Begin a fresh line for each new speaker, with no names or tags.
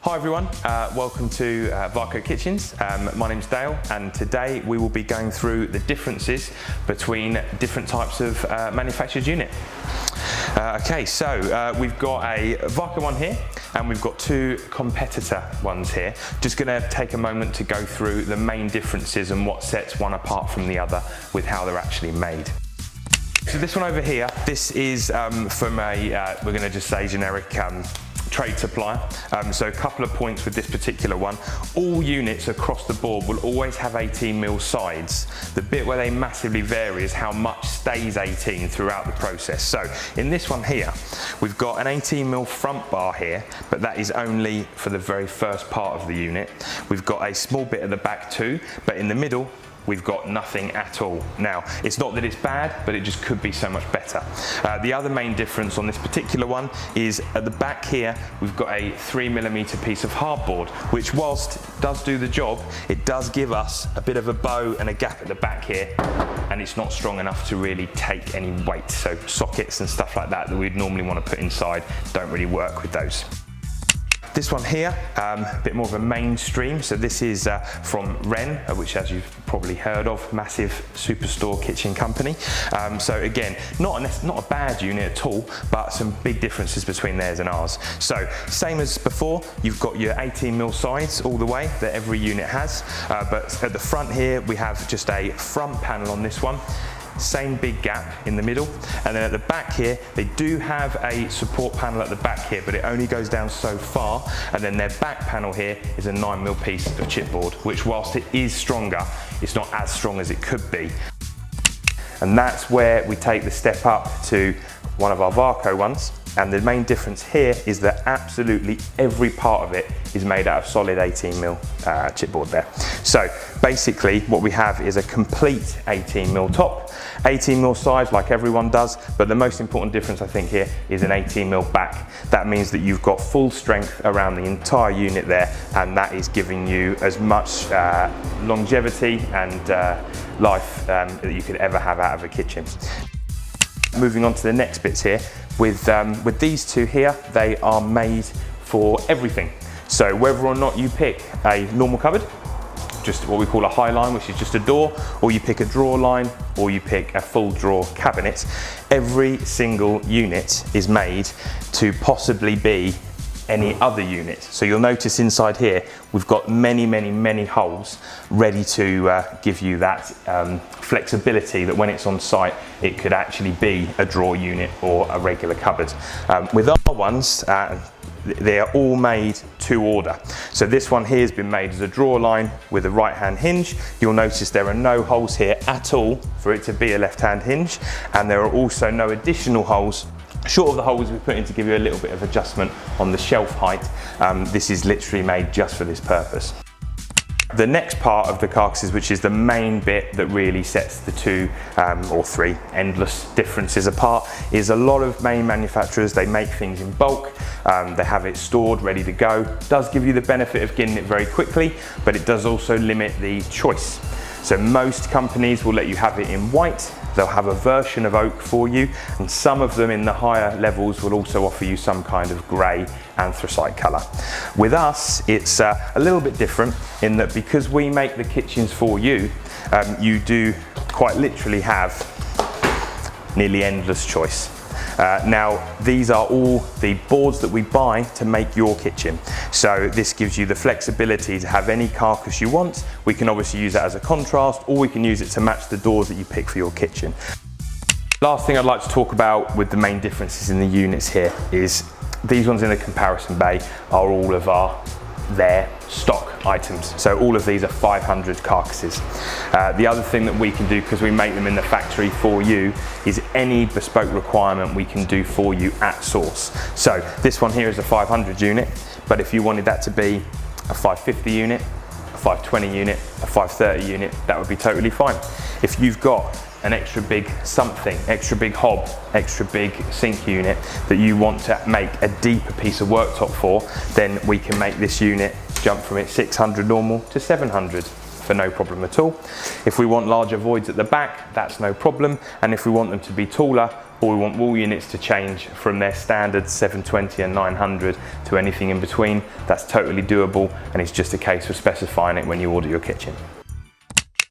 Hi everyone, welcome to Varco Kitchens. My name's Dale and today we will be going through the differences between different types of manufactured unit. Okay, so we've got a Varco one here and we've got two competitor ones here. Just going to take a moment to go through the main differences and what sets one apart from the other with how they're actually made. So this one over here, this is from a, we're going to just say generic trade supplier. So a couple of points with this particular one. All units across the board will always have 18mm sides. The bit where they massively vary is how much stays 18 throughout the process. So in this one here, we've got an 18mm front bar here, but that is only for the very first part of the unit. We've got a small bit at the back too, but in the middle, we've got nothing at all. Now, it's not that it's bad, but it just could be so much better. The other main difference on this particular one is at the back here, we've got a 3mm piece of hardboard, which whilst it does do the job, it does give us a bit of a bow and a gap at the back here, and it's not strong enough to really take any weight. So sockets and stuff like that we'd normally want to put inside don't really work with those. This one here, a bit more of a mainstream. So this is from Wren, which as you've probably heard of, massive superstore kitchen company. So again, not a bad unit at all, but some big differences between theirs and ours. So same as before, you've got your 18mm sides all the way that every unit has. But at the front here, we have just a front panel on this one. Same big gap in the middle, and then at the back here they do have a support panel at the back here, but it only goes down so far, and then their back panel here is a 9mm piece of chipboard, which whilst it is stronger, it's not as strong as it could be. And that's where we take the step up to one of our Varco ones, and the main difference here is that absolutely every part of it is made out of solid 18mm chipboard there. So basically what we have is a complete 18mm top, 18mm sides like everyone does, but the most important difference I think here is an 18mm back. That means that you've got full strength around the entire unit there, and that is giving you as much longevity and life that you could ever have out of a kitchen. Moving on to the next bits here, with these two here, they are made for everything. So whether or not you pick a normal cupboard, just what we call a high line, which is just a door, or you pick a drawer line, or you pick a full drawer cabinet, every single unit is made to possibly be any other unit. So you'll notice inside here, we've got many holes ready to give you that flexibility that when it's on site, it could actually be a drawer unit or a regular cupboard. With our ones, they are all made to order. So this one here has been made as a drawer line with a right hand hinge. You'll notice there are no holes here at all for it to be a left hand hinge, and there are also no additional holes short of the holes we put in to give you a little bit of adjustment on the shelf height. This is literally made just for this purpose. The next part of the carcasses, which is the main bit that really sets the two or three endless differences apart, is a lot of main manufacturers, they make things in bulk, they have it stored, ready to go. It does give you the benefit of getting it very quickly, but it does also limit the choice. So most companies will let you have it in white, they'll have a version of oak for you, and some of them in the higher levels will also offer you some kind of grey anthracite colour. With us, it's a little bit different in that because we make the kitchens for you, you do quite literally have nearly endless choice. Now, these are all the boards that we buy to make your kitchen. So this gives you the flexibility to have any carcass you want. We can obviously use that as a contrast, or we can use it to match the doors that you pick for your kitchen. Last thing I'd like to talk about with the main differences in the units here is these ones in the comparison bay are all of their stock items. So all of these are 500 carcasses. The other thing that we can do, because we make them in the factory for you, is any bespoke requirement we can do for you at source. So this one here is a 500 unit, but if you wanted that to be a 550 unit, a 520 unit, a 530 unit, that would be totally fine. If you've got an extra big something, extra big hob, extra big sink unit that you want to make a deeper piece of worktop for, then we can make this unit jump from its 600 normal to 700 for no problem at all. If we want larger voids at the back, that's no problem. And if we want them to be taller, or we want wall units to change from their standard 720 and 900 to anything in between, that's totally doable, and it's just a case of specifying it when you order your kitchen.